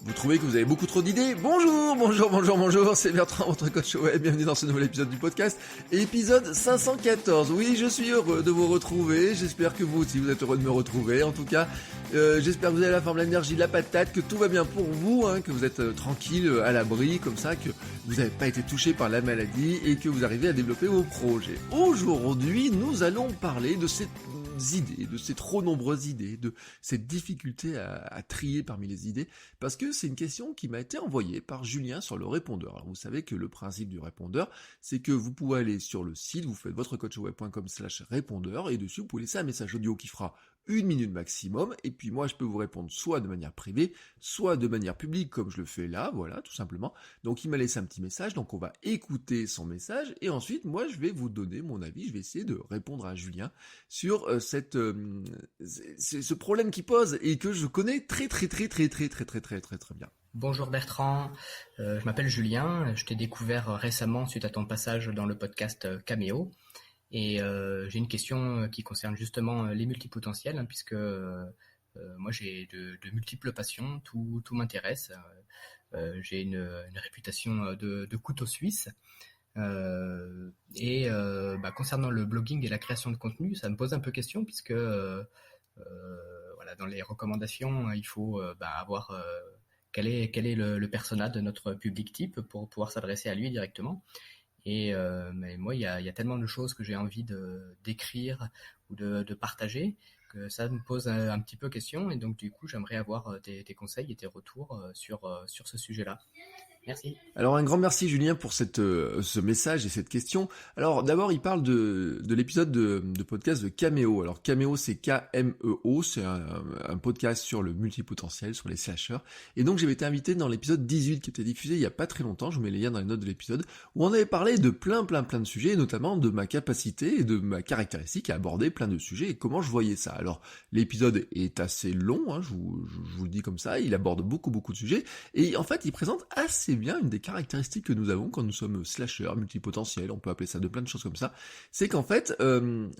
Vous trouvez que vous avez beaucoup trop d'idées? Bonjour, c'est Bertrand, votre coach web, bienvenue dans ce nouvel épisode du podcast, épisode 514. Oui, je suis heureux de vous retrouver, j'espère que vous aussi vous êtes heureux de me retrouver, en tout cas, j'espère que vous avez la forme, l'énergie, la patate, que tout va bien pour vous, que vous êtes tranquille, à l'abri, comme ça, que vous n'avez pas été touché par la maladie et que vous arrivez à développer vos projets. Aujourd'hui, nous allons parler de ces idées, de ces trop nombreuses idées, de cette difficulté à trier parmi les idées, parce que c'est une question qui m'a été envoyée par Julien sur le répondeur. Alors vous savez que le principe du répondeur, c'est que vous pouvez aller sur le site, vous faites votrecoachweb.com/répondeur, et dessus vous pouvez laisser un message audio qui fera 1 minute maximum, et puis moi je peux vous répondre soit de manière privée, soit de manière publique comme je le fais là, voilà, tout simplement. Donc il m'a laissé un petit message, donc on va écouter son message, et ensuite moi je vais vous donner mon avis, je vais essayer de répondre à Julien sur ce problème qu'il pose, et que je connais très bien. Bonjour Bertrand, je m'appelle Julien, je t'ai découvert récemment suite à ton passage dans le podcast Cameo. Et j'ai une question qui concerne justement les multipotentiels, puisque moi j'ai de multiples passions, tout m'intéresse. J'ai une réputation de couteau suisse. Concernant le blogging et la création de contenu, ça me pose un peu question, puisque voilà, dans les recommandations, il faut avoir quel est le persona de notre public type pour pouvoir s'adresser à lui directement. Mais moi, il y a tellement de choses que j'ai envie d'écrire ou de partager que ça me pose un petit peu question. Et donc, du coup, j'aimerais avoir tes conseils et tes retours sur ce sujet-là. Merci. Alors un grand merci Julien pour ce message et cette question. Alors d'abord il parle de l'épisode de podcast de Cameo. Alors Cameo c'est K-M-E-O, c'est un podcast sur le multipotentiel, sur les slashers. Et donc j'avais été invité dans l'épisode 18 qui était diffusé il y a pas très longtemps, je vous mets les liens dans les notes de l'épisode, où on avait parlé de plein de sujets, et notamment de ma capacité et de ma caractéristique à aborder plein de sujets et comment je voyais ça. Alors l'épisode est assez long, je vous le dis comme ça, il aborde beaucoup de sujets, et en fait il présente assez bien une des caractéristiques que nous avons quand nous sommes slashers, multipotentiels, on peut appeler ça de plein de choses comme ça, c'est qu'en fait,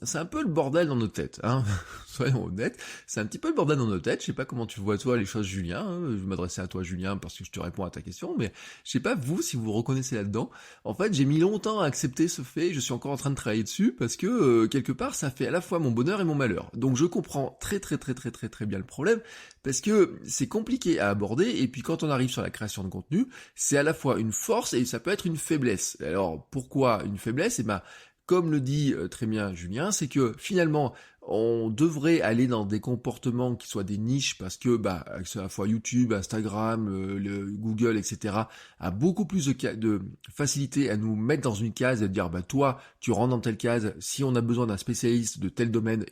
c'est un peu le bordel dans nos têtes, soyons honnêtes, c'est un petit peu le bordel dans nos têtes, je sais pas comment tu vois toi les choses Julien, je vais m'adresser à toi Julien parce que je te réponds à ta question, mais je sais pas vous si vous vous reconnaissez là-dedans. En fait j'ai mis longtemps à accepter ce fait, je suis encore en train de travailler dessus, parce que quelque part ça fait à la fois mon bonheur et mon malheur, donc je comprends très bien le problème, parce que c'est compliqué à aborder, et puis quand on arrive sur la création de contenu, c'est à la fois une force et ça peut être une faiblesse. Alors pourquoi une faiblesse? Comme le dit très bien Julien, c'est que finalement on devrait aller dans des comportements qui soient des niches, parce que à la fois YouTube, Instagram, le Google, etc. a beaucoup plus de facilité à nous mettre dans une case et de dire toi tu rentres dans telle case, si on a besoin d'un spécialiste de tel domaine,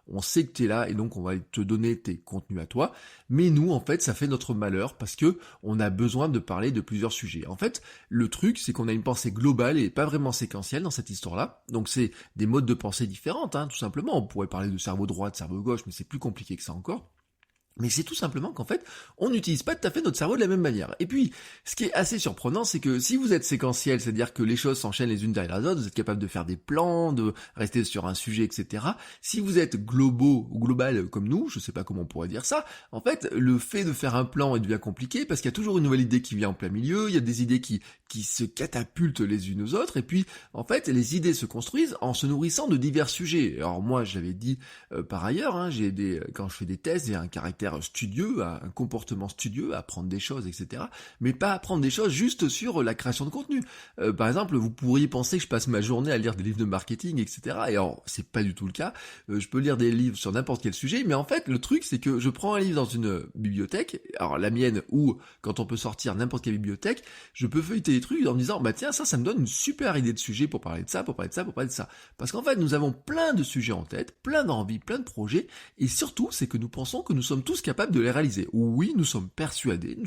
on sait que tu es là et donc on va te donner tes contenus à toi. Mais nous en fait ça fait notre malheur, parce que on a besoin de parler de plusieurs sujets. En fait le truc c'est qu'on a une pensée globale et pas vraiment séquentielle dans cette histoire-là, donc c'est des modes de pensée différentes, tout simplement. On pourrait parler de cerveau droit, de cerveau gauche, mais c'est plus compliqué que ça encore. Mais c'est tout simplement qu'en fait, on n'utilise pas tout à fait notre cerveau de la même manière. Et puis, ce qui est assez surprenant, c'est que si vous êtes séquentiel, c'est-à-dire que les choses s'enchaînent les unes derrière les autres, vous êtes capable de faire des plans, de rester sur un sujet, etc. Si vous êtes global comme nous, je sais pas comment on pourrait dire ça, en fait, le fait de faire un plan est devient compliqué, parce qu'il y a toujours une nouvelle idée qui vient en plein milieu, il y a des idées qui se catapultent les unes aux autres, et puis, en fait, les idées se construisent en se nourrissant de divers sujets. Alors moi, j'avais dit par ailleurs, quand je fais des tests, j'ai un caractère studieux, un comportement studieux, à apprendre des choses, etc. Mais pas apprendre des choses juste sur la création de contenu. Par exemple, vous pourriez penser que je passe ma journée à lire des livres de marketing, etc. Et alors, c'est pas du tout le cas. Je peux lire des livres sur n'importe quel sujet, mais en fait, le truc, c'est que je prends un livre dans une bibliothèque, alors la mienne, ou quand on peut sortir n'importe quelle bibliothèque, je peux feuilleter des trucs en me disant, tiens, ça me donne une super idée de sujet pour parler de ça, Parce qu'en fait, nous avons plein de sujets en tête, plein d'envies, plein de projets, et surtout, c'est que nous pensons que nous sommes tous capables de les réaliser. Oui, nous sommes persuadés,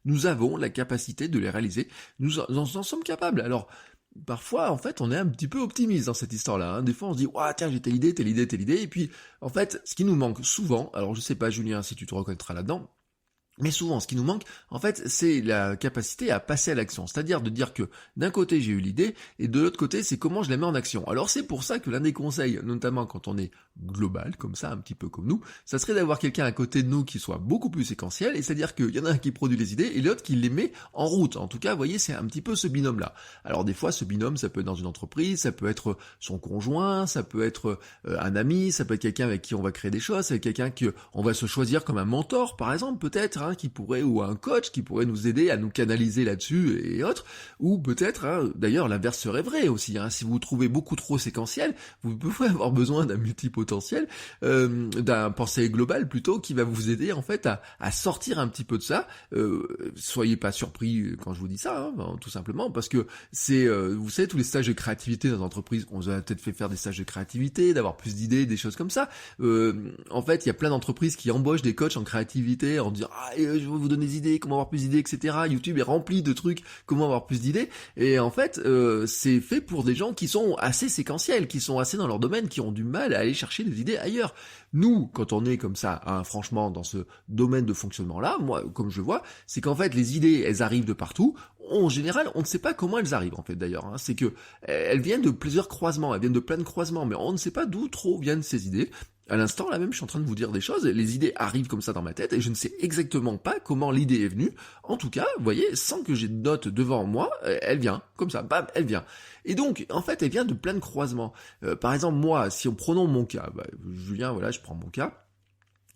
nous avons la capacité de les réaliser, nous en sommes capables. Alors, parfois, en fait, on est un petit peu optimiste dans cette histoire-là. Des fois, on se dit, tiens, j'ai telle idée, et puis, en fait, ce qui nous manque souvent, alors je sais pas, Julien, si tu te reconnaîtras là-dedans, Mais souvent, ce qui nous manque, en fait, c'est la capacité à passer à l'action. C'est-à-dire de dire que d'un côté, j'ai eu l'idée, et de l'autre côté, c'est comment je la mets en action. Alors c'est pour ça que l'un des conseils, notamment quand on est global, comme ça, un petit peu comme nous, ça serait d'avoir quelqu'un à côté de nous qui soit beaucoup plus séquentiel, et c'est-à-dire qu'il y en a un qui produit les idées, et l'autre qui les met en route. En tout cas, vous voyez, c'est un petit peu ce binôme-là. Alors des fois, ce binôme, ça peut être dans une entreprise, ça peut être son conjoint, ça peut être un ami, ça peut être quelqu'un avec qui on va créer des choses, c'est quelqu'un qu'on va se choisir comme un mentor, par exemple, peut-être, qui pourrait, ou un coach qui pourrait nous aider à nous canaliser là-dessus et autres, ou peut-être, d'ailleurs l'inverse serait vrai aussi, si vous vous trouvez beaucoup trop séquentiel, vous pouvez avoir besoin d'un multipotentiel, d'un pensée global plutôt, qui va vous aider en fait à sortir un petit peu de ça. Soyez pas surpris quand je vous dis ça, tout simplement, parce que c'est, vous savez, tous les stages de créativité dans les entreprises, on vous a peut-être fait faire des stages de créativité, d'avoir plus d'idées, des choses comme ça. En fait, il y a plein d'entreprises qui embauchent des coachs en créativité en disant je vais vous donner des idées, comment avoir plus d'idées, etc. YouTube est rempli de trucs, comment avoir plus d'idées. Et en fait, c'est fait pour des gens qui sont assez séquentiels, qui sont assez dans leur domaine, qui ont du mal à aller chercher des idées ailleurs. Nous, quand on est comme ça, franchement, dans ce domaine de fonctionnement-là, moi, comme je vois, c'est qu'en fait, les idées, elles arrivent de partout. En général, on ne sait pas comment elles arrivent, en fait, d'ailleurs. C'est que elles viennent de plusieurs croisements, elles viennent de plein de croisements, mais on ne sait pas d'où trop viennent ces idées. À l'instant, là même, je suis en train de vous dire des choses, les idées arrivent comme ça dans ma tête, et je ne sais exactement pas comment l'idée est venue. En tout cas, vous voyez, sans que j'ai de notes devant moi, elle vient, comme ça, bam, elle vient. Et donc, en fait, elle vient de plein de croisements. Par exemple, moi, si on prenons mon cas, Julien, voilà, je prends mon cas.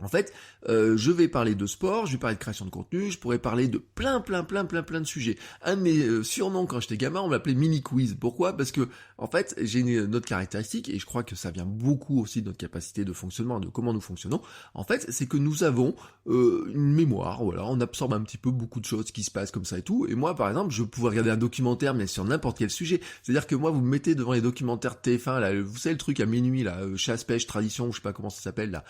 En fait, je vais parler de sport, je vais parler de création de contenu, je pourrais parler de plein de sujets. Un de mes surnoms quand j'étais gamin, on m'appelait Mini Quiz. Pourquoi ? Parce que, en fait, j'ai une autre caractéristique, et je crois que ça vient beaucoup aussi de notre capacité de fonctionnement, de comment nous fonctionnons. En fait, c'est que nous avons une mémoire, voilà, on absorbe un petit peu beaucoup de choses qui se passent comme ça et tout. Et moi, par exemple, je pouvais regarder un documentaire, mais sur n'importe quel sujet. C'est-à-dire que moi, vous me mettez devant les documentaires de TF1, là, vous savez le truc à minuit, là, chasse, pêche, tradition, je sais pas comment ça s'appelle, là.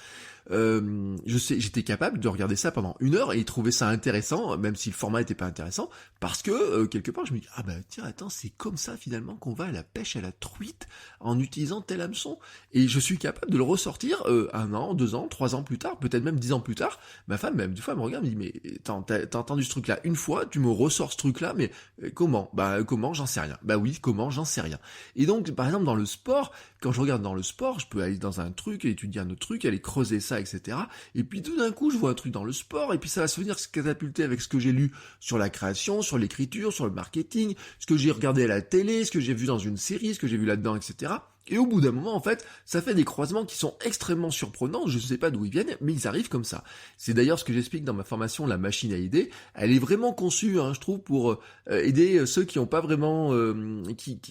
J'étais capable de regarder ça pendant 1 heure et y trouver ça intéressant, même si le format était pas intéressant, parce que quelque part je me dis tiens attends, c'est comme ça finalement qu'on va à la pêche à la truite en utilisant tel hameçon, et je suis capable de le ressortir 1 an, 2 ans, 3 ans plus tard, peut-être même 10 ans plus tard. Ma femme même des fois elle me regarde, elle me dit mais t'as entendu ce truc là une fois, tu me ressors ce truc là, mais comment j'en sais rien. Oui, comment, j'en sais rien. Et donc par exemple dans le sport, quand je regarde dans le sport, je peux aller dans un truc et étudier un autre truc, aller creuser ça, etc. Et puis tout d'un coup, je vois un truc dans le sport, et puis ça va se venir se catapulter avec ce que j'ai lu sur la création, sur l'écriture, sur le marketing, ce que j'ai regardé à la télé, ce que j'ai vu dans une série, ce que j'ai vu là-dedans, etc. Et au bout d'un moment, en fait, ça fait des croisements qui sont extrêmement surprenants, je ne sais pas d'où ils viennent, mais ils arrivent comme ça. C'est d'ailleurs ce que j'explique dans ma formation, la machine à idées. Elle est vraiment conçue, je trouve, pour aider ceux qui n'ont pas vraiment,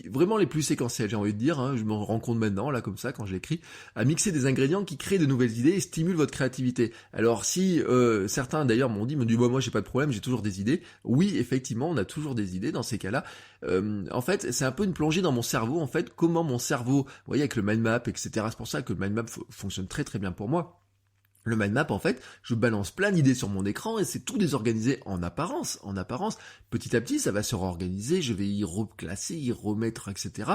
vraiment les plus séquentiels, j'ai envie de dire, je m'en rends compte maintenant, là, comme ça, quand je l'écris, à mixer des ingrédients qui créent de nouvelles idées et stimulent votre créativité. Alors si certains d'ailleurs m'ont dit, moi j'ai pas de problème, j'ai toujours des idées. Oui, effectivement, on a toujours des idées dans ces cas-là. En fait, c'est un peu une plongée dans mon cerveau, en fait, comment mon cerveau, vous voyez, avec le mind map, etc. C'est pour ça que le mind map fonctionne très très bien pour moi. Le mind map, en fait, je balance plein d'idées sur mon écran et c'est tout désorganisé en apparence. Petit à petit, ça va se réorganiser, je vais y reclasser, y remettre, etc.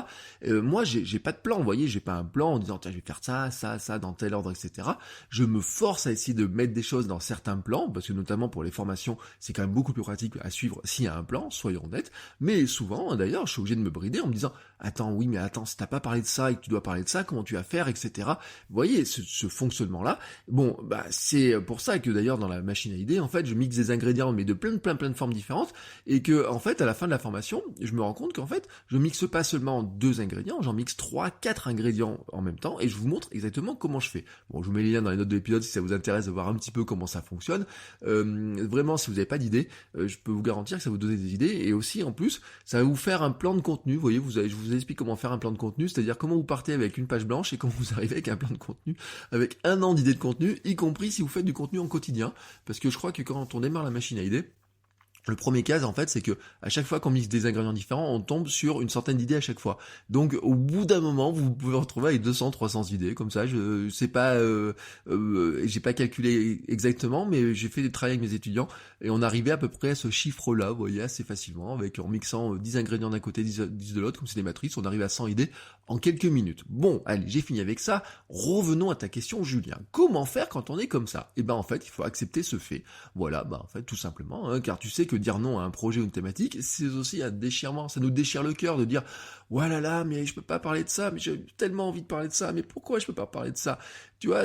Moi, j'ai pas de plan, vous voyez, j'ai pas un plan en disant, tiens, je vais faire ça, dans tel ordre, etc. Je me force à essayer de mettre des choses dans certains plans, parce que notamment pour les formations, c'est quand même beaucoup plus pratique à suivre s'il y a un plan, soyons honnêtes. Mais souvent, d'ailleurs, je suis obligé de me brider en me disant, attends, si t'as pas parlé de ça et que tu dois parler de ça, comment tu vas faire, etc. Vous voyez, ce fonctionnement-là, c'est pour ça que d'ailleurs dans la machine à idées, en fait, je mixe des ingrédients mais de plein de formes différentes, et que en fait à la fin de la formation, je me rends compte qu'en fait, je mixe pas seulement 2 ingrédients, j'en mixe 3, 4 ingrédients en même temps, et je vous montre exactement comment je fais. Bon, je vous mets les liens dans les notes de l'épisode si ça vous intéresse de voir un petit peu comment ça fonctionne. Vraiment, si vous n'avez pas d'idées, je peux vous garantir que ça va vous donner des idées, et aussi en plus, ça va vous faire un plan de contenu. Vous voyez, je vous explique comment faire un plan de contenu, c'est-à-dire comment vous partez avec une page blanche et comment vous arrivez avec un plan de contenu, avec 1 an d'idées de contenu, y compris si vous faites du contenu en quotidien, parce que je crois que quand on démarre la machine à idées, Le premier cas, en fait, c'est que à chaque fois qu'on mixe des ingrédients différents, on tombe sur une centaine d'idées à chaque fois. Donc, au bout d'un moment, vous pouvez vous retrouver avec 200, 300 idées, comme ça. Je sais pas, j'ai pas calculé exactement, mais j'ai fait des travaux avec mes étudiants et on arrivait à peu près à ce chiffre-là, vous voyez, assez facilement, en mixant 10 ingrédients d'un côté, 10 de l'autre, comme c'est des matrices, on arrive à 100 idées en quelques minutes. Bon, allez, j'ai fini avec ça. Revenons à ta question, Julien. Comment faire quand on est comme ça? Eh ben, en fait, il faut accepter ce fait. Voilà, en fait, tout simplement, hein, car tu sais que dire non à un projet ou une thématique, c'est aussi un déchirement. Ça nous déchire le cœur de dire, ouais là, mais je peux pas parler de ça, mais j'ai tellement envie de parler de ça, mais pourquoi je peux pas parler de ça? Tu vois,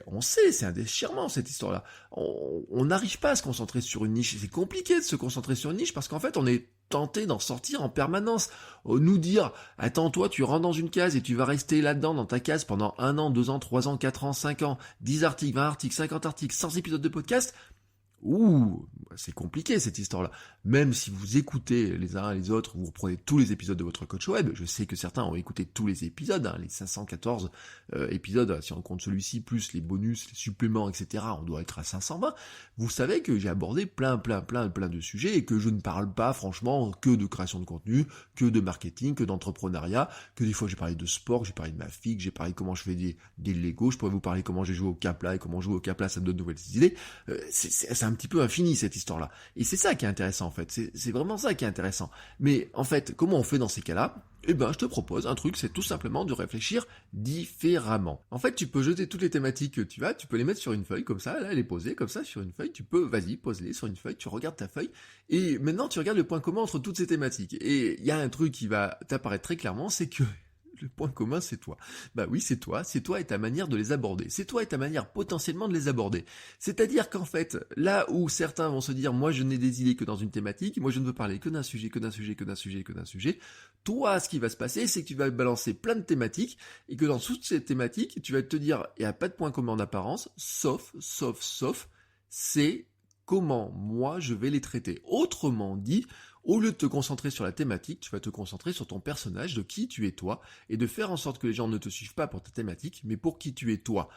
on sait, c'est un déchirement, cette histoire-là. On n'arrive pas à se concentrer sur une niche. C'est compliqué de se concentrer sur une niche parce qu'en fait, on est tenté d'en sortir en permanence. Nous dire, attends, toi, tu rentres dans une case et tu vas rester là-dedans, dans ta case, pendant 1 an, 2 ans, 3 ans, 4 ans, 5 ans, 10 articles, 20 articles, 50 articles, 100 épisodes de podcast. Ouh, c'est compliqué cette histoire-là. Même si vous écoutez les uns et les autres, vous reprenez tous les épisodes de votre coach web, je sais que certains ont écouté tous les épisodes, hein, les 514 épisodes, si on compte celui-ci, plus les bonus, les suppléments, etc., on doit être à 520. Vous savez que j'ai abordé plein de sujets et que je ne parle pas franchement que de création de contenu, que de marketing, que d'entrepreneuriat, que des fois j'ai parlé de sport, j'ai parlé de ma fille, j'ai parlé comment je fais des Lego, je pourrais vous parler comment j'ai joué au Capla et comment jouer au Capla, ça me donne de nouvelles idées. C'est un petit peu infini cette histoire-là. Et c'est ça qui est intéressant en fait, c'est vraiment ça qui est intéressant. Mais en fait, comment on fait dans ces cas-là? Eh ben, je te propose un truc, c'est tout simplement de réfléchir différemment. En fait, tu peux jeter toutes les thématiques que tu as, tu peux les mettre sur une feuille comme ça, là, elle est posée comme ça sur une feuille, tu peux, vas-y, pose-les sur une feuille, tu regardes ta feuille, et maintenant tu regardes le point commun entre toutes ces thématiques. Et il y a un truc qui va t'apparaître très clairement, c'est que le point commun, c'est toi. Bah oui, c'est toi et ta manière de les aborder. C'est toi et ta manière potentiellement de les aborder. C'est-à-dire qu'en fait, là où certains vont se dire, moi je n'ai des idées que dans une thématique, moi je ne veux parler que d'un sujet, toi, ce qui va se passer, c'est que tu vas balancer plein de thématiques, et que dans toutes ces thématiques, tu vas te dire, il n'y a pas de point commun en apparence, sauf, c'est comment moi je vais les traiter. Autrement dit, au lieu de te concentrer sur la thématique, tu vas te concentrer sur ton personnage, de qui tu es toi, et de faire en sorte que les gens ne te suivent pas pour ta thématique, mais pour qui tu es toi.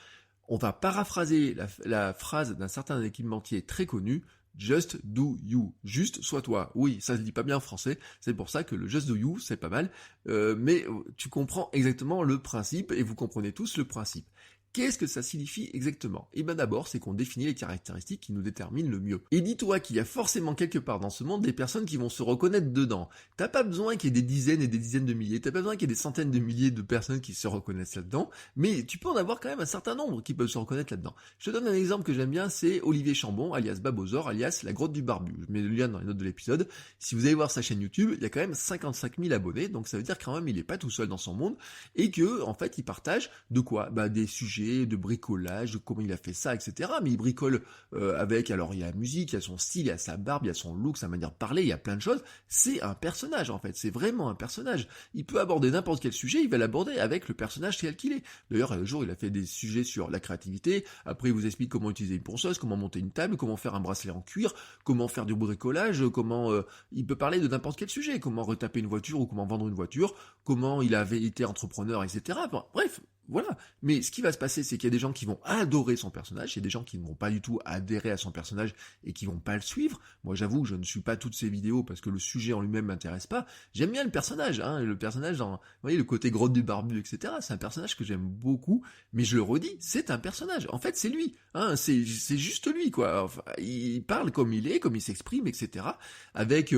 On va paraphraser la phrase d'un certain équipementier très connu, Just do you. Juste sois toi. Oui, ça se dit pas bien en français, c'est pour ça que le just do you, c'est pas mal, mais tu comprends exactement le principe, et vous comprenez tous le principe. Qu'est-ce que ça signifie exactement? Eh bien d'abord, c'est qu'on définit les caractéristiques qui nous déterminent le mieux. Et dis-toi qu'il y a forcément quelque part dans ce monde des personnes qui vont se reconnaître dedans. T'as pas besoin qu'il y ait des dizaines et des dizaines de milliers, t'as pas besoin qu'il y ait des centaines de milliers de personnes qui se reconnaissent là-dedans, mais tu peux en avoir quand même un certain nombre qui peuvent se reconnaître là-dedans. Je te donne un exemple que j'aime bien, c'est Olivier Chambon, alias Babozor, alias La Grotte du Barbu. Je mets le lien dans les notes de l'épisode. Si vous allez voir sa chaîne YouTube, il y a quand même 55 000 abonnés, donc ça veut dire quand même il est pas tout seul dans son monde, et que, en fait, il partage de quoi? Bah, des sujets de bricolage, de comment il a fait ça, etc. Mais il bricole avec, alors il y a la musique, il y a son style, il y a sa barbe, il y a son look, sa manière de parler, il y a plein de choses. C'est un personnage en fait, c'est vraiment un personnage. Il peut aborder n'importe quel sujet, il va l'aborder avec le personnage tel qu'il est. D'ailleurs, un jour, il a fait des sujets sur la créativité, après il vous explique comment utiliser une ponceuse, comment monter une table, comment faire un bracelet en cuir, comment faire du bricolage, comment... il peut parler de n'importe quel sujet, comment retaper une voiture ou comment vendre une voiture, comment il avait été entrepreneur, etc. Bon, bref, voilà. Mais ce qui va se passer, c'est qu'il y a des gens qui vont adorer son personnage, il y a des gens qui ne vont pas du tout adhérer à son personnage et qui vont pas le suivre. Moi, j'avoue, je ne suis pas toutes ces vidéos parce que le sujet en lui-même m'intéresse pas. J'aime bien le personnage, hein, le personnage dans, vous voyez, le côté grotte du barbu, etc. C'est un personnage que j'aime beaucoup, mais je le redis, c'est un personnage. En fait, c'est lui, hein, c'est juste lui, quoi. Enfin, il parle comme il est, comme il s'exprime, etc. Avec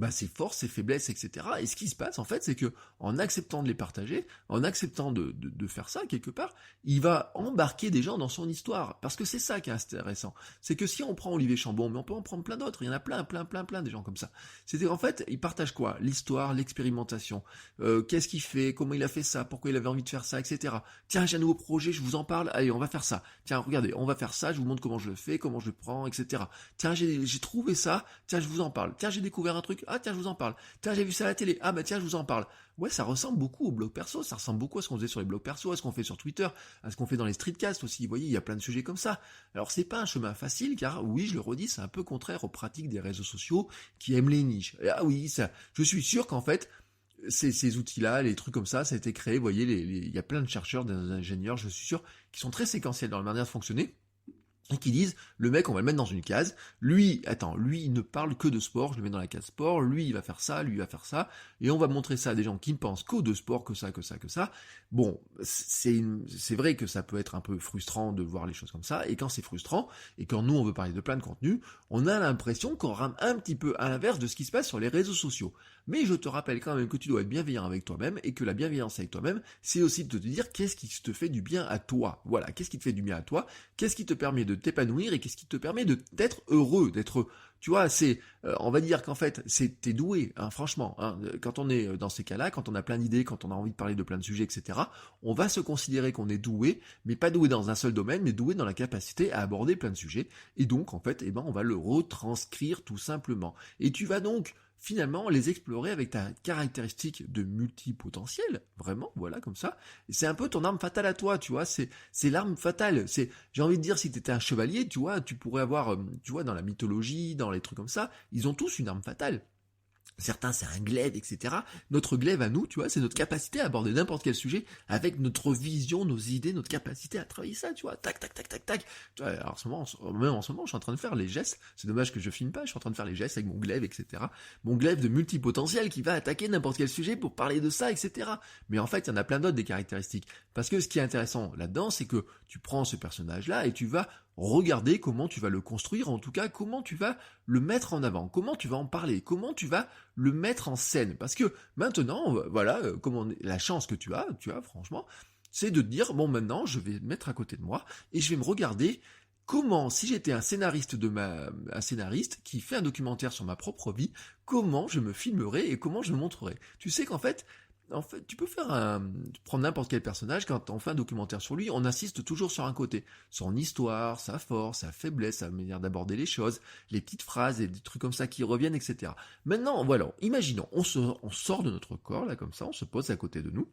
ses forces, ses faiblesses, etc. Et ce qui se passe, en fait, c'est que en acceptant de les partager, en acceptant de faire ça, quelque part, il va embarquer des gens dans son histoire. Parce que c'est ça qui est intéressant. C'est que si on prend Olivier Chambon, mais on peut en prendre plein d'autres, il y en a plein, des gens comme ça. C'est en fait, il partage quoi? L'histoire, l'expérimentation. Qu'est-ce qu'il fait? Comment il a fait ça? Pourquoi il avait envie de faire ça, etc. Tiens, j'ai un nouveau projet, je vous en parle. Allez, on va faire ça. Tiens, regardez, on va faire ça, je vous montre comment je le fais, comment je le prends, etc. Tiens, j'ai trouvé ça. Tiens, je vous en parle. Tiens, j'ai découvert un truc. Ah tiens, je vous en parle. Tiens, j'ai vu ça à la télé. Ah bah tiens, je vous en parle. Ouais, ça ressemble beaucoup au blog perso, ça ressemble beaucoup à ce qu'on faisait sur les blogs perso, à ce qu'on fait sur Twitter, à ce qu'on fait dans les streetcasts aussi. Vous voyez, il y a plein de sujets comme ça. Alors c'est pas un chemin facile, car oui, je le redis, c'est un peu contraire aux pratiques des réseaux sociaux qui aiment les niches. Et ah oui, ça, je suis sûr qu'en fait, ces outils-là, les trucs comme ça a été créé, vous voyez, il y a plein de chercheurs, d'ingénieurs, je suis sûr, qui sont très séquentiels dans la manière de fonctionner. et qui disent, le mec, on va le mettre dans une case, lui, il ne parle que de sport, je le mets dans la case sport, lui, il va faire ça, lui, il va faire ça, et on va montrer ça à des gens qui ne pensent qu'au de sport, que ça, que ça, que ça. Bon, c'est vrai que ça peut être un peu frustrant de voir les choses comme ça, et quand c'est frustrant, et quand nous, on veut parler de plein de contenus, on a l'impression qu'on rame un petit peu à l'inverse de ce qui se passe sur les réseaux sociaux. Mais je te rappelle quand même que tu dois être bienveillant avec toi-même, et que la bienveillance avec toi-même, c'est aussi de te dire qu'est-ce qui te fait du bien à toi. Voilà, qu'est-ce qui te fait du bien à toi, qu'est-ce qui te permet de t'épanouir et qu'est-ce qui te permet d'être heureux, tu vois, on va dire qu'en fait, t'es doué, hein, franchement, hein, quand on est dans ces cas-là, quand on a plein d'idées, quand on a envie de parler de plein de sujets, etc., on va se considérer qu'on est doué, mais pas doué dans un seul domaine, mais doué dans la capacité à aborder plein de sujets, et donc, en fait, on va le retranscrire tout simplement. Et tu vas donc finalement les explorer avec ta caractéristique de multipotentiel, vraiment, voilà, comme ça. Et c'est un peu ton arme fatale à toi, tu vois, c'est l'arme fatale. J'ai envie de dire, si t'étais un chevalier, tu vois, tu pourrais avoir, tu vois, dans la mythologie, dans les trucs comme ça, ils ont tous une arme fatale. Certains, c'est un glaive, etc. Notre glaive à nous, tu vois, c'est notre capacité à aborder n'importe quel sujet avec notre vision, nos idées, notre capacité à travailler ça, tu vois. Tac, tac, tac, tac, tac. Tu vois, alors même en ce moment, je suis en train de faire les gestes. C'est dommage que je filme pas, je suis en train de faire les gestes avec mon glaive, etc. Mon glaive de multipotentiel qui va attaquer n'importe quel sujet pour parler de ça, etc. Mais en fait, il y en a plein d'autres des caractéristiques. Parce que ce qui est intéressant là-dedans, c'est que tu prends ce personnage-là et tu vas regarder comment tu vas le construire, en tout cas comment tu vas le mettre en avant, comment tu vas en parler, comment tu vas le mettre en scène. Parce que maintenant, voilà, la chance que tu as franchement, c'est de te dire, bon maintenant je vais me mettre à côté de moi et je vais me regarder comment, si j'étais un scénariste qui fait un documentaire sur ma propre vie, comment je me filmerais et comment je me montrerais. Tu sais qu'en fait, tu peux prendre n'importe quel personnage, quand on fait un documentaire sur lui, on insiste toujours sur un côté. Son histoire, sa force, sa faiblesse, sa manière d'aborder les choses, les petites phrases et des trucs comme ça qui reviennent, etc. Maintenant, voilà, imaginons, on sort de notre corps, là, comme ça, on se pose à côté de nous,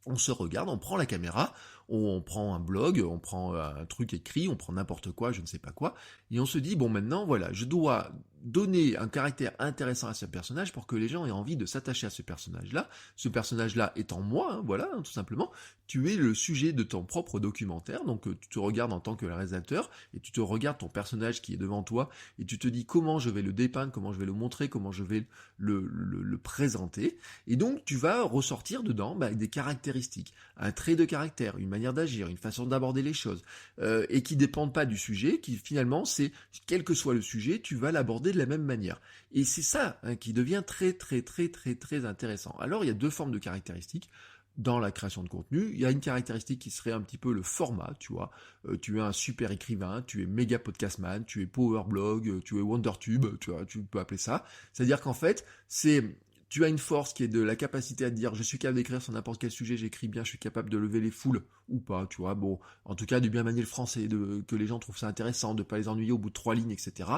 on se regarde, on prend la caméra, on prend un blog, on prend un truc écrit, on prend n'importe quoi, je ne sais pas quoi, et on se dit, bon maintenant, voilà, je dois donner un caractère intéressant à ce personnage pour que les gens aient envie de s'attacher à ce personnage-là étant moi, hein, voilà, hein, tout simplement, tu es le sujet de ton propre documentaire, donc tu te regardes en tant que réalisateur, et tu te regardes ton personnage qui est devant toi, et tu te dis comment je vais le dépeindre, comment je vais le montrer, comment je vais le présenter, et donc tu vas ressortir dedans des caractéristiques, un trait de caractère, une manière d'agir, une façon d'aborder les choses, et qui dépendent pas du sujet, qui finalement c'est, quel que soit le sujet, tu vas l'aborder de la même manière. Et c'est ça hein, qui devient très très très très très intéressant. Alors il y a deux formes de caractéristiques dans la création de contenu. Il y a une caractéristique qui serait un petit peu le format, tu vois. Tu es un super écrivain, tu es méga podcastman, tu es powerblog, tu es wondertube, tu vois, tu peux appeler ça. C'est-à-dire qu'en fait, tu as une force qui est de la capacité à te dire je suis capable d'écrire sur n'importe quel sujet, j'écris bien, je suis capable de lever les foules ou pas, tu vois, bon, en tout cas de bien manier le français, que les gens trouvent ça intéressant, de pas les ennuyer au bout de 3 lignes, etc.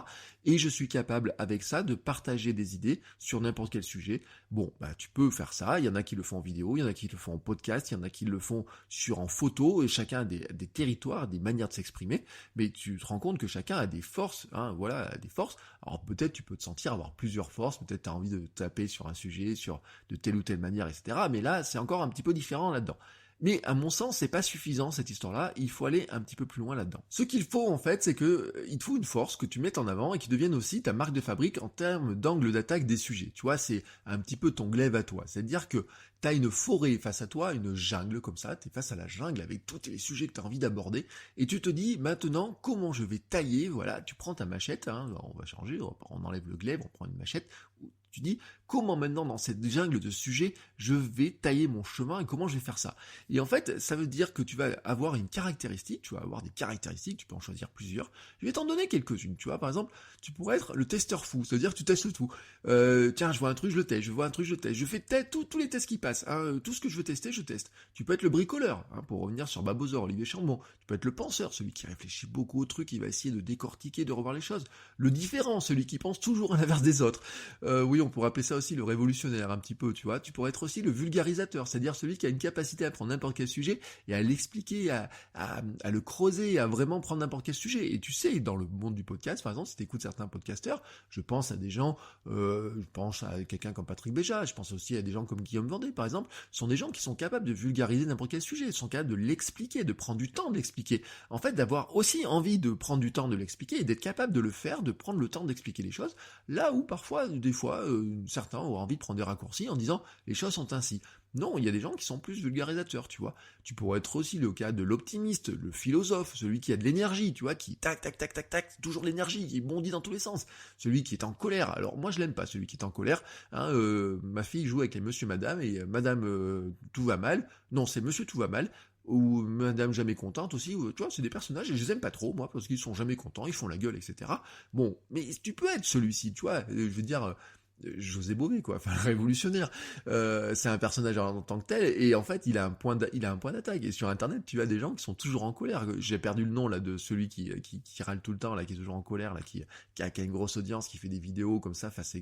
Et je suis capable avec ça de partager des idées sur n'importe quel sujet. Bon, tu peux faire ça, il y en a qui le font en vidéo, il y en a qui le font en podcast, il y en a qui le font en photo, et chacun a des territoires, des manières de s'exprimer, mais tu te rends compte que chacun a des forces, hein, voilà, des forces. Alors peut-être tu peux te sentir avoir plusieurs forces, peut-être tu as envie de taper sur un sujet, sur de telle ou telle manière, etc. Mais là, c'est encore un petit peu différent là-dedans. Mais à mon sens, c'est pas suffisant cette histoire-là, il faut aller un petit peu plus loin là-dedans. Ce qu'il faut en fait, c'est que il te faut une force que tu mettes en avant et qui devienne aussi ta marque de fabrique en termes d'angle d'attaque des sujets. Tu vois, c'est un petit peu ton glaive à toi. C'est-à-dire que t'as une forêt face à toi, une jungle comme ça, t'es face à la jungle avec tous les sujets que t'as envie d'aborder, et tu te dis maintenant comment je vais tailler, voilà, tu prends ta machette, hein, on va changer, on enlève le glaive, on prend une machette, tu dis comment maintenant dans cette jungle de sujets je vais tailler mon chemin et comment je vais faire ça. Et en fait ça veut dire que tu vas avoir une caractéristique, tu vas avoir des caractéristiques, tu peux en choisir plusieurs, je vais t'en donner quelques-unes, tu vois, par exemple tu pourrais être le testeur fou, c'est-à-dire que tu testes tout, tiens je vois un truc je le teste, je vois un truc je teste, je fais tous les tests qui passent, hein, tout ce que je veux tester je teste. Tu peux être le bricoleur, hein, pour revenir sur Babozor, Olivier Chambon, tu peux être le penseur, celui qui réfléchit beaucoup au truc, il va essayer de décortiquer, de revoir les choses, le différent, celui qui pense toujours à l'inverse des autres, oui on pourrait appeler ça aussi le révolutionnaire un petit peu, tu vois. Tu pourrais être aussi le vulgarisateur, c'est-à-dire celui qui a une capacité à prendre n'importe quel sujet et à l'expliquer, à le creuser, à vraiment prendre n'importe quel sujet. Et tu sais, dans le monde du podcast, par exemple, si tu écoutes certains podcasteurs, je pense à des gens, je pense à quelqu'un comme Patrick Béja, je pense aussi à des gens comme Guillaume Vendée, par exemple, sont des gens qui sont capables de vulgariser n'importe quel sujet, sont capables de l'expliquer, de prendre du temps de l'expliquer. En fait, d'avoir aussi envie de prendre du temps de l'expliquer et d'être capable de le faire, de prendre le temps d'expliquer les choses, là où parfois, des fois, certains ont envie de prendre des raccourcis en disant les choses sont ainsi. Non, il y a des gens qui sont plus vulgarisateurs, tu vois. Tu pourrais être aussi le cas de l'optimiste, le philosophe, celui qui a de l'énergie, tu vois, qui tac, tac, tac, tac, tac, toujours l'énergie, qui bondit dans tous les sens. Celui qui est en colère. Alors moi je l'aime pas, celui qui est en colère. Hein, ma fille joue avec les monsieur madame, et madame tout va mal. Non, c'est monsieur tout va mal. Ou madame jamais contente aussi, tu vois, c'est des personnages, et je les aime pas trop, moi, parce qu'ils sont jamais contents, ils font la gueule, etc. Bon, mais tu peux être celui-ci, tu vois, je veux dire... José Bové, quoi, enfin révolutionnaire. C'est un personnage en tant que tel, et en fait il a un point d'attaque. Et sur internet tu as des gens qui sont toujours en colère. J'ai perdu le nom là de celui qui râle tout le temps là, qui est toujours en colère là, qui a une grosse audience, qui fait des vidéos comme ça face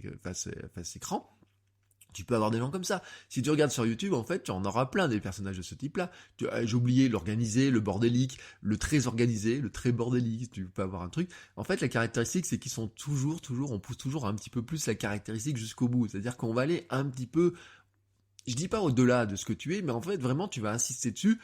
écran. Tu peux avoir des gens comme ça. Si tu regardes sur YouTube, en fait, tu en auras plein des personnages de ce type-là. J'ai oublié l'organisé, le bordélique, le très organisé, le très bordélique. Tu peux avoir un truc. En fait, la caractéristique, c'est qu'ils sont toujours, on pousse toujours un petit peu plus la caractéristique jusqu'au bout. C'est-à-dire qu'on va aller un petit peu, je dis pas au-delà de ce que tu es, mais en fait, vraiment, tu vas insister dessus,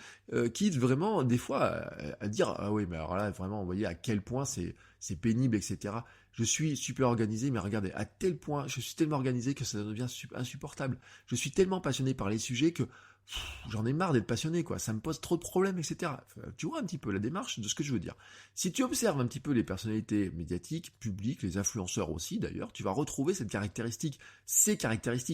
quitte vraiment, des fois, à dire, ah oui, mais alors là, vraiment, vous voyez à quel point c'est pénible, etc. Je suis super organisé, mais regardez, à tel point, je suis tellement organisé que ça devient insupportable. Je suis tellement passionné par les sujets que j'en ai marre d'être passionné, quoi. Ça me pose trop de problèmes, etc. Tu vois un petit peu la démarche de ce que je veux dire. Si tu observes un petit peu les personnalités médiatiques, publiques, les influenceurs aussi d'ailleurs, tu vas retrouver ces caractéristiques,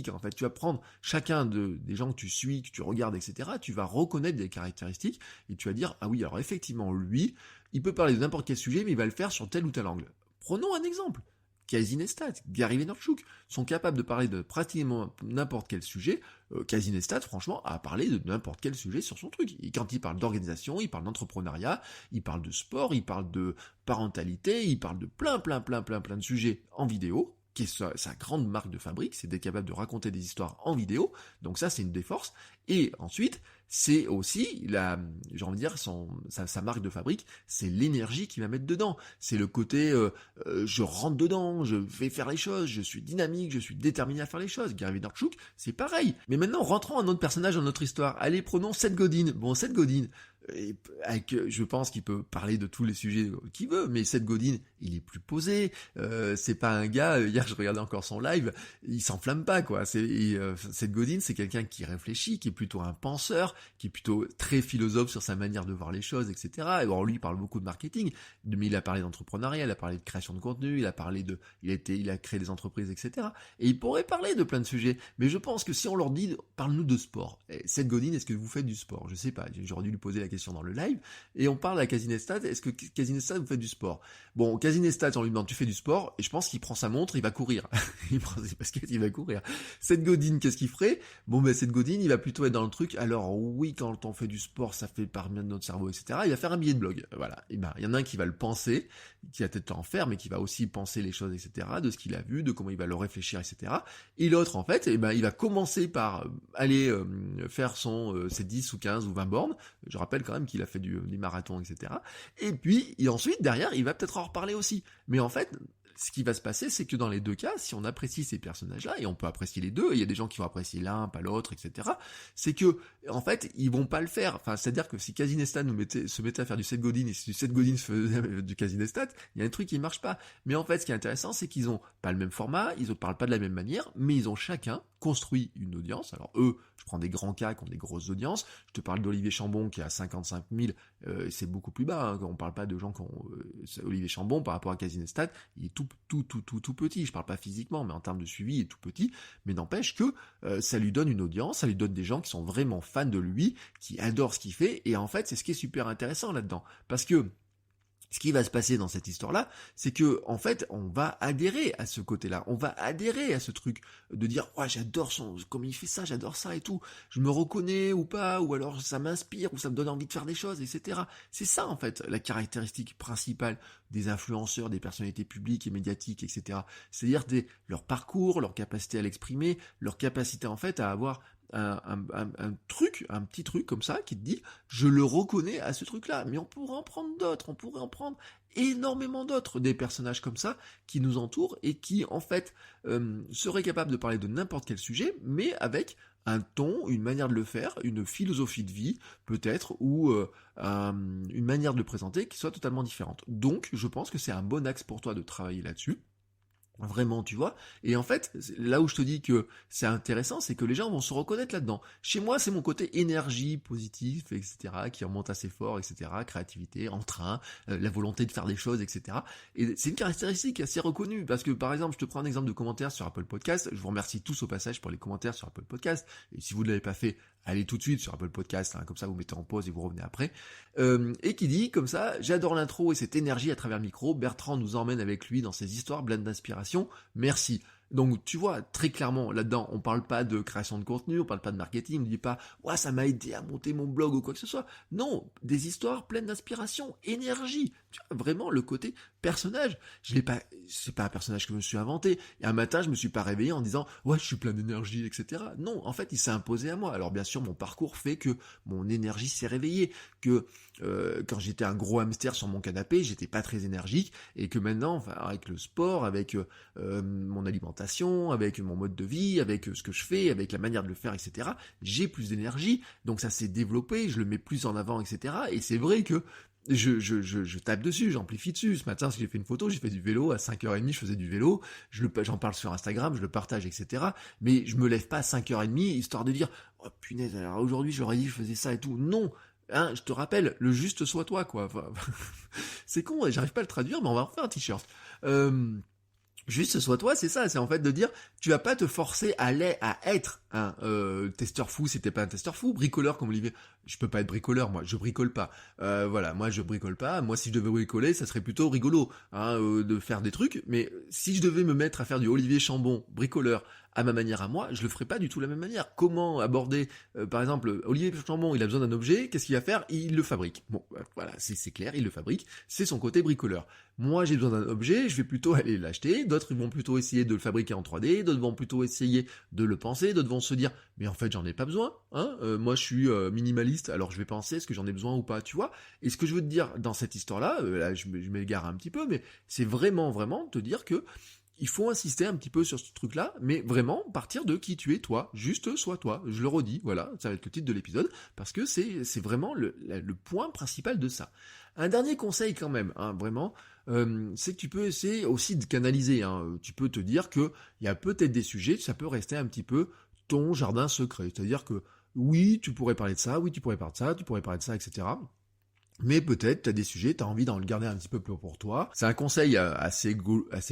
en fait. Tu vas prendre chacun des gens que tu suis, que tu regardes, etc. Tu vas reconnaître des caractéristiques et tu vas dire, ah oui, alors effectivement, lui, il peut parler de n'importe quel sujet, mais il va le faire sur tel ou tel angle. Prenons un exemple. Casey Neistat, Gary Vaynerchuk sont capables de parler de pratiquement n'importe quel sujet. Casey Neistat, franchement, a parlé de n'importe quel sujet sur son truc. Et quand il parle d'organisation, il parle d'entrepreneuriat, il parle de sport, il parle de parentalité, il parle de plein de sujets en vidéo, qui est sa grande marque de fabrique, c'est d'être capable de raconter des histoires en vidéo. Donc ça, c'est une des forces. Et ensuite, c'est aussi j'ai envie de dire, sa marque de fabrique, c'est l'énergie qu'il va mettre dedans. C'est le côté, je rentre dedans, je vais faire les choses, je suis dynamique, je suis déterminé à faire les choses. Gary Vaynerchuk, c'est pareil. Mais maintenant, rentrons un autre personnage dans notre histoire. Allez, prenons Seth Godin. Bon, Seth Godin, je pense qu'il peut parler de tous les sujets qu'il veut, mais Seth Godin, il est plus posé. C'est pas un gars. Hier, je regardais encore son live, il s'enflamme pas, quoi. Seth Godin, c'est quelqu'un qui réfléchit, qui est plutôt un penseur, qui est plutôt très philosophe sur sa manière de voir les choses, etc. Et bon, lui, il parle beaucoup de marketing, mais il a parlé d'entrepreneuriat, il a parlé de création de contenu, il a créé des entreprises, etc. Et il pourrait parler de plein de sujets. Mais je pense que si on leur dit, parle-nous de sport. Seth Godin, est-ce que vous faites du sport? Je sais pas. J'aurais dû lui poser la question dans le live. Et on parle à Casey Neistat, est-ce que Casey Neistat, vous faites du sport? Bon, Casey Neistat, on lui demande, tu fais du sport? Et je pense qu'il prend sa montre, il va courir. Il prend ses baskets, il va courir. Seth Godin, qu'est-ce qu'il ferait? Bon, ben, Seth Godin, il va plutôt être dans le truc, alors oui, quand on fait du sport, ça fait parler de notre cerveau, etc. Il va faire un billet de blog. Voilà. Et ben, il y en a un qui va le penser, qui va peut-être en faire, mais qui va aussi penser les choses, etc., de ce qu'il a vu, de comment il va le réfléchir, etc. Et l'autre, en fait, il va commencer par aller faire ses 10 ou 15 ou 20 bornes. Je rappelle quand même qu'il a fait des marathons, etc. Et puis, ensuite, derrière, il va peut-être en reparler aussi. Mais en fait, ce qui va se passer, c'est que dans les deux cas, si on apprécie ces personnages-là, et on peut apprécier les deux, il y a des gens qui vont apprécier l'un, pas l'autre, etc., c'est que, en fait, ils vont pas le faire. Enfin, c'est-à-dire que si Casey Neistat se mettait à faire du Seth Godin, et si du Seth Godin faisait du Casey Neistat, il y a un truc qui marche pas. Mais en fait, ce qui est intéressant, c'est qu'ils ont pas le même format, ils ne parlent pas de la même manière, mais ils ont chacun construit une audience. Alors eux, je prends des grands cas qui ont des grosses audiences. Je te parle d'Olivier Chambon qui a 55 000, c'est beaucoup plus bas. Hein. On parle pas de gens qui ont... Olivier Chambon, par rapport à Casey Neistat, il est tout petit. Je parle pas physiquement, mais en termes de suivi, il est tout petit. Mais n'empêche que ça lui donne une audience, ça lui donne des gens qui sont vraiment fans de lui, qui adorent ce qu'il fait. Et en fait, c'est ce qui est super intéressant là-dedans. Parce que Ce qui va se passer dans cette histoire-là, c'est que, en fait, on va adhérer à ce côté-là. On va adhérer à ce truc de dire, ouais, j'adore comme il fait ça, j'adore ça et tout. Je me reconnais ou pas, ou alors ça m'inspire, ou ça me donne envie de faire des choses, etc. C'est ça, en fait, la caractéristique principale des influenceurs, des personnalités publiques et médiatiques, etc. C'est-à-dire leur parcours, leur capacité à l'exprimer, leur capacité, en fait, à avoir un petit truc comme ça qui te dit je le reconnais à ce truc-là, mais on pourrait en prendre d'autres, on pourrait en prendre énormément d'autres, des personnages comme ça qui nous entourent et qui en fait seraient capables de parler de n'importe quel sujet, mais avec un ton, une manière de le faire, une philosophie de vie peut-être, ou une manière de le présenter qui soit totalement différente. Donc je pense que c'est un bon axe pour toi de travailler là-dessus. Vraiment, tu vois. Et en fait, là où je te dis que c'est intéressant, c'est que les gens vont se reconnaître là-dedans. Chez moi, c'est mon côté énergie, positif, etc., qui remonte assez fort, etc., créativité, entrain, la volonté de faire des choses, etc. Et c'est une caractéristique assez reconnue, parce que, par exemple, je te prends un exemple de commentaire sur Apple Podcast. Je vous remercie tous au passage pour les commentaires sur Apple Podcast. Et si vous ne l'avez pas fait, allez tout de suite sur Apple Podcast, hein, comme ça vous mettez en pause et vous revenez après. Et qui dit, comme ça, j'adore l'intro et cette énergie à travers le micro. Bertrand nous emmène avec lui dans ses histoires pleines d'inspiration. Merci. Donc tu vois, très clairement, là-dedans, on parle pas de création de contenu, on parle pas de marketing, on dit pas « Ouais, ça m'a aidé à monter mon blog » ou quoi que ce soit. Non, des histoires pleines d'inspiration, énergie. Tu vois, vraiment, le côté personnage. C'est pas un personnage que je me suis inventé. Et un matin, je me suis pas réveillé en disant « Ouais, je suis plein d'énergie, etc. » Non, en fait, il s'est imposé à moi. Alors bien sûr, mon parcours fait que mon énergie s'est réveillée, que quand j'étais un gros hamster sur mon canapé, j'étais pas très énergique, et que maintenant, enfin, avec le sport, avec mon alimentation, avec mon mode de vie, avec ce que je fais, avec la manière de le faire, etc., j'ai plus d'énergie, donc ça s'est développé, je le mets plus en avant, etc., et c'est vrai que je tape dessus, j'amplifie dessus. Ce matin, j'ai fait une photo, j'ai fait du vélo, à 5h30, je faisais du vélo, j'en parle sur Instagram, je le partage, etc., mais je me lève pas à 5h30, histoire de dire, oh punaise, alors aujourd'hui, j'aurais dit que je faisais ça et tout. Non! Hein, je te rappelle, le juste soit toi, quoi. Enfin, c'est con, j'arrive pas à le traduire, mais on va en faire un t-shirt. Juste sois toi, c'est ça, c'est en fait de dire, tu vas pas te forcer à être un testeur fou si t'es pas un testeur fou, bricoleur comme Olivier. Je peux pas être bricoleur, moi, je bricole pas. Voilà, moi je bricole pas. Moi, si je devais bricoler, ça serait plutôt rigolo, hein, de faire des trucs. Mais si je devais me mettre à faire du Olivier Chambon, bricoleur, à ma manière à moi, je le ferais pas du tout de la même manière. Comment aborder, par exemple, Olivier Chambon, il a besoin d'un objet, qu'est-ce qu'il va faire? Il le fabrique. Bon, voilà, c'est clair, il le fabrique. C'est son côté bricoleur. Moi, j'ai besoin d'un objet, je vais plutôt aller l'acheter. D'autres, ils vont plutôt essayer de le fabriquer en 3D. D'autres vont plutôt essayer de le penser. D'autres vont se dire, mais en fait, j'en ai pas besoin. Hein, moi, je suis minimaliste, alors je vais penser est-ce que j'en ai besoin ou pas, tu vois. Et ce que je veux te dire dans cette histoire-là, là, je m'égare un petit peu, mais c'est vraiment te dire que il faut insister un petit peu sur ce truc-là, mais vraiment partir de qui tu es, toi. Juste sois toi. Je le redis, voilà, ça va être le titre de l'épisode, parce que c'est vraiment le point principal de ça. Un dernier conseil quand même, hein, vraiment, c'est que tu peux essayer aussi de canaliser. Hein. Tu peux te dire que il y a peut-être des sujets, ça peut rester un petit peu ton jardin secret. C'est-à-dire que oui, tu pourrais parler de ça, oui, tu pourrais parler de ça, tu pourrais parler de ça, etc. Mais peut-être, tu as des sujets, tu as envie d'en le garder un petit peu plus pour toi. C'est un conseil assez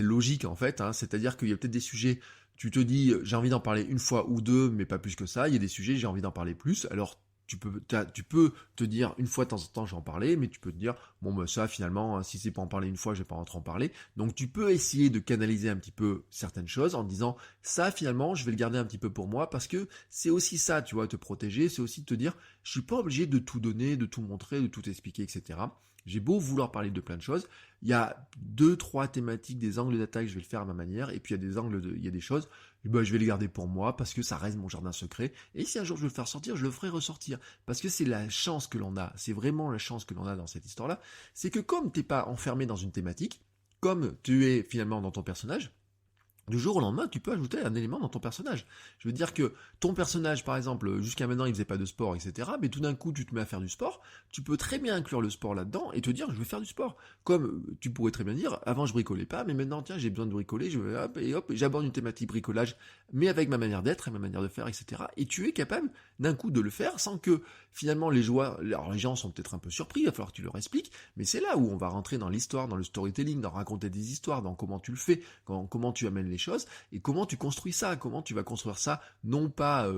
logique en fait, hein. C'est-à-dire qu'il y a peut-être des sujets, tu te dis j'ai envie d'en parler une fois ou deux, mais pas plus que ça. Il y a des sujets, j'ai envie d'en parler plus. Alors tu peux te dire une fois de temps en temps j'en parlais, mais tu peux te dire bon bah ça finalement si c'est pour en parler une fois je vais pas en parler. Donc tu peux essayer de canaliser un petit peu certaines choses en te disant ça finalement je vais le garder un petit peu pour moi parce que c'est aussi ça, tu vois, te protéger, c'est aussi te dire je suis pas obligé de tout donner, de tout montrer, de tout expliquer, etc. J'ai beau vouloir parler de plein de choses, il y a 2-3 thématiques, des angles d'attaque, je vais le faire à ma manière, et puis il y a des choses, bah, je vais les garder pour moi, parce que ça reste mon jardin secret, et si un jour je veux le faire sortir, je le ferai ressortir, parce que c'est la chance que l'on a, c'est vraiment la chance que l'on a dans cette histoire-là, c'est que comme t'es pas enfermé dans une thématique, comme tu es finalement dans ton personnage, du jour au lendemain, tu peux ajouter un élément dans ton personnage. Je veux dire que ton personnage, par exemple, jusqu'à maintenant, il faisait pas de sport, etc. Mais tout d'un coup, tu te mets à faire du sport. Tu peux très bien inclure le sport là-dedans et te dire, je vais faire du sport. Comme tu pourrais très bien dire, avant je bricolais pas, mais maintenant, tiens, j'ai besoin de bricoler, je vais hop, j'aborde une thématique bricolage, mais avec ma manière d'être et ma manière de faire, etc. Et tu es capable d'un coup de le faire sans que finalement les gens sont peut-être un peu surpris, il va falloir que tu leur expliques, mais c'est là où on va rentrer dans l'histoire, dans le storytelling, dans raconter des histoires, dans comment tu le fais, comment tu amènes les choses, et comment tu construis ça, comment tu vas construire ça, non pas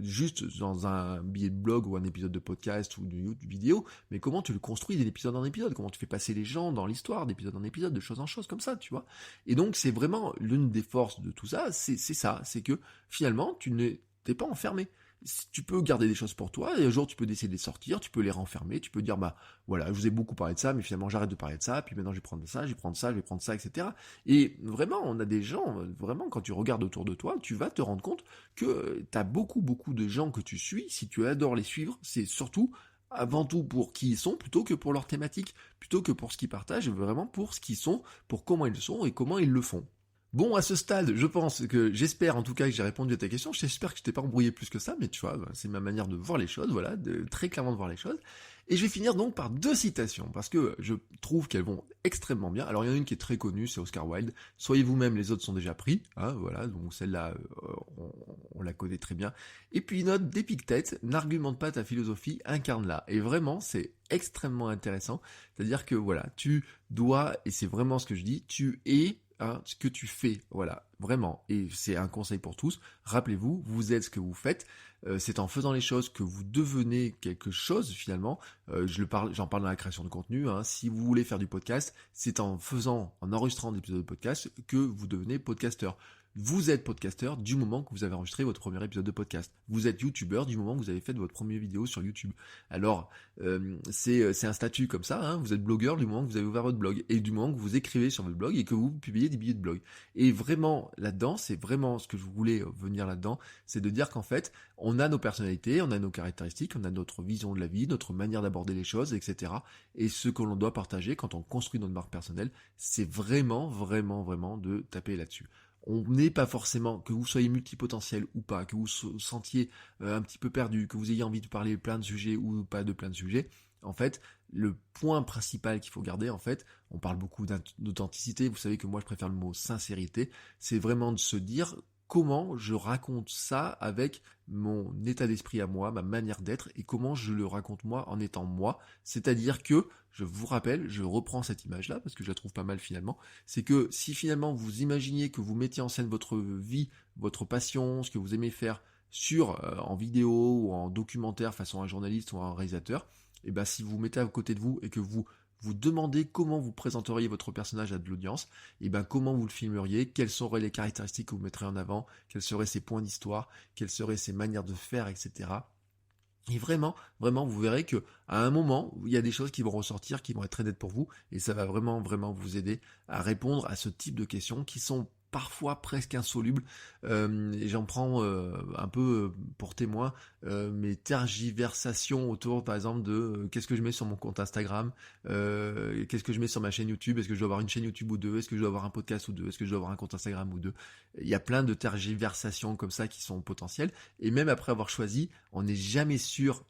juste dans un billet de blog ou un épisode de podcast ou de vidéo, mais comment tu le construis d'épisode en épisode, comment tu fais passer les gens dans l'histoire, d'épisode en épisode, de chose en chose, comme ça, tu vois. Et donc c'est vraiment l'une des forces de tout ça, c'est ça, c'est que finalement t'es pas enfermé. Tu peux garder des choses pour toi, et un jour tu peux décider de les sortir, tu peux les renfermer, tu peux dire bah voilà, je vous ai beaucoup parlé de ça, mais finalement j'arrête de parler de ça, puis maintenant je vais prendre ça, je vais prendre ça, je vais prendre ça, etc. Et vraiment, on a des gens, vraiment, quand tu regardes autour de toi, tu vas te rendre compte que t'as beaucoup de gens que tu suis, si tu adores les suivre, c'est surtout avant tout pour qui ils sont, plutôt que pour leur thématique, plutôt que pour ce qu'ils partagent, vraiment pour ce qu'ils sont, pour comment ils sont et comment ils le font. Bon, à ce stade, j'espère en tout cas que j'ai répondu à ta question. J'espère que je t'ai pas embrouillé plus que ça, mais tu vois, c'est ma manière de voir les choses, voilà, très clairement de voir les choses. Et je vais finir donc par 2 citations, parce que je trouve qu'elles vont extrêmement bien. Alors il y en a une qui est très connue, c'est Oscar Wilde. Soyez vous-même, les autres sont déjà pris. Hein, voilà, donc celle-là, on la connaît très bien. Et puis une autre d'Épictète, n'argumente pas ta philosophie, incarne-la. Et vraiment, c'est extrêmement intéressant. C'est-à-dire que voilà, tu dois, et c'est vraiment ce que je dis, tu es ce que tu fais, voilà, vraiment, et c'est un conseil pour tous, rappelez-vous, vous êtes ce que vous faites, c'est en faisant les choses que vous devenez quelque chose finalement, j'en parle dans la création de contenu, si vous voulez faire du podcast, c'est en enregistrant des épisodes de podcast que vous devenez podcasteur. Vous êtes podcasteur du moment que vous avez enregistré votre premier épisode de podcast. Vous êtes youtubeur du moment que vous avez fait votre première vidéo sur YouTube. Alors, c'est un statut comme ça, vous êtes blogueur du moment que vous avez ouvert votre blog, et du moment que vous écrivez sur votre blog et que vous publiez des billets de blog. Et vraiment, là-dedans, c'est vraiment ce que je voulais venir là-dedans, c'est de dire qu'en fait, on a nos personnalités, on a nos caractéristiques, on a notre vision de la vie, notre manière d'aborder les choses, etc. Et ce que l'on doit partager quand on construit notre marque personnelle, c'est vraiment de taper là-dessus. On n'est pas forcément, que vous soyez multipotentiel ou pas, que vous vous sentiez un petit peu perdu, que vous ayez envie de parler plein de sujets ou pas de plein de sujets. En fait, le point principal qu'il faut garder, en fait, on parle beaucoup d'authenticité, vous savez que moi je préfère le mot sincérité, c'est vraiment de se dire comment je raconte ça avec mon état d'esprit à moi, ma manière d'être, et comment je le raconte moi en étant moi. C'est-à-dire que, je vous rappelle, je reprends cette image-là, parce que je la trouve pas mal finalement, c'est que si finalement vous imaginiez que vous mettiez en scène votre vie, votre passion, ce que vous aimez faire en vidéo ou en documentaire façon un journaliste ou un réalisateur, et ben si vous mettez à côté de vous et que vous demandez comment vous présenteriez votre personnage à de l'audience, et ben comment vous le filmeriez, quelles seraient les caractéristiques que vous mettrez en avant, quels seraient ses points d'histoire, quelles seraient ses manières de faire, etc. Et vraiment, vous verrez que à un moment, il y a des choses qui vont ressortir, qui vont être très nettes pour vous, et ça va vraiment vous aider à répondre à ce type de questions qui sont parfois presque insolubles, et j'en prends un peu pour témoin mes tergiversations autour par exemple de qu'est-ce que je mets sur mon compte Instagram, qu'est-ce que je mets sur ma chaîne YouTube, est-ce que je dois avoir une chaîne YouTube ou deux, est-ce que je dois avoir un podcast ou deux, est-ce que je dois avoir un compte Instagram ou deux. Il y a plein de tergiversations comme ça qui sont potentielles, et même après avoir choisi, on n'est jamais sûr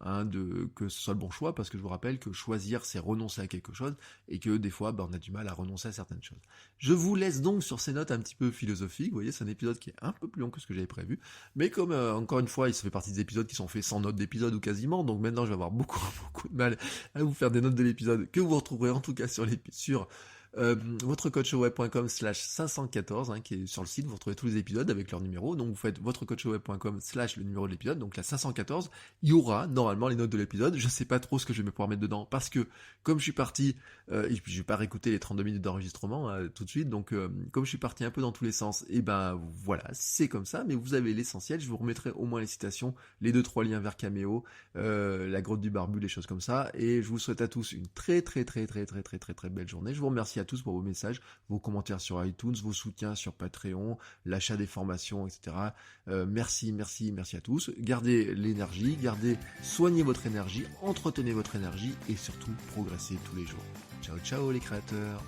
que ce soit le bon choix, parce que je vous rappelle que choisir c'est renoncer à quelque chose, et que des fois on a du mal à renoncer à certaines choses. Je vous laisse donc sur ces notes un petit peu philosophique. Vous voyez, c'est un épisode qui est un peu plus long que ce que j'avais prévu, mais comme encore une fois, il se fait partie des épisodes qui sont faits sans notes d'épisode ou quasiment, donc maintenant je vais avoir beaucoup de mal à vous faire des notes de l'épisode que vous retrouverez en tout cas sur votrecoachweb.com/514 qui est sur le site. Vous retrouvez tous les épisodes avec leur numéro, donc vous faites votrecoachweb.com/ le numéro de l'épisode, donc la 514, il y aura normalement les notes de l'épisode. Je sais pas trop ce que je vais pouvoir mettre dedans, parce que comme je suis parti, et puis je vais pas réécouter les 32 minutes d'enregistrement tout de suite, donc comme je suis parti un peu dans tous les sens, et ben voilà, c'est comme ça, mais vous avez l'essentiel. Je vous remettrai au moins les citations, les 2-3 liens vers Cameo, la grotte du barbu, les choses comme ça, et je vous souhaite à tous une très belle journée. Je vous remercie à tous pour vos messages, vos commentaires sur iTunes, vos soutiens sur Patreon, l'achat des formations, etc. Merci à tous. Gardez l'énergie, soignez votre énergie, entretenez votre énergie et surtout progressez tous les jours. Ciao les créateurs.